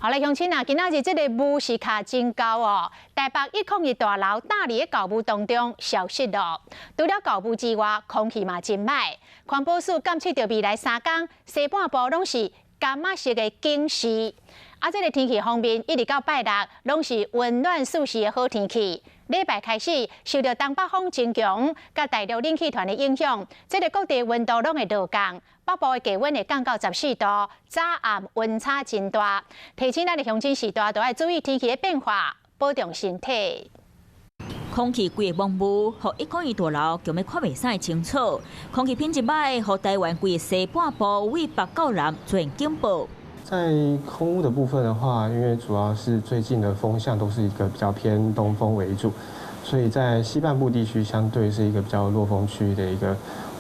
好嘞，乡亲啊，今仔日这个雾是卡真高哦。台北101大楼大里的高雾当中消失了。除了高雾之外，空气嘛真歹。环保署监测到未来3天西半部拢是柑仔色的警示。这个天气方面，一直到拜六拢是温暖舒适的好天气。礼拜开始受到东北风增强，甲大陆冷气团的影响，这个各地温度拢会下降。北部的低温会降到14度，早暗温差真大。提醒咱的乡亲时代都要注意天气的变化，保重身体。空气规个蒙雾，互101大楼根本看袂使清楚。空气品质歹，互台湾规个西半部为北到南出现警报。在空污的部分的话，因为主要是最近的风向都是一个比较偏东风为主，所以在西半部地区相对是一个比较弱风区的一个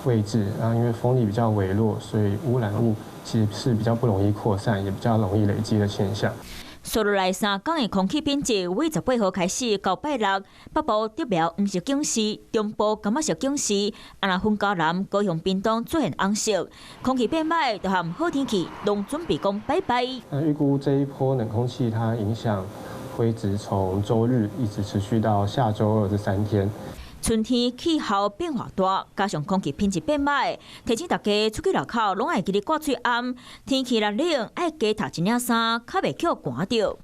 位置。然后因为风力比较微弱，所以污染物其实是比较不容易扩散，也比较容易累积的现象。接落来3天的空气品质，为18号开始到拜六，北部竹苗黄色警示，中部柑仔色警示，那分嘉南、高雄、屏东出现红色。空气变歹，就和好天气拢准备讲拜拜。预估这一波冷空气它影响会一直从周日一直持续到下周2这3天。春天气候变化大，加上空气品质变歹，提醒大家出去路口拢爱记得挂嘴暗。天气热冷，爱加套一领衫，较袂去寒着。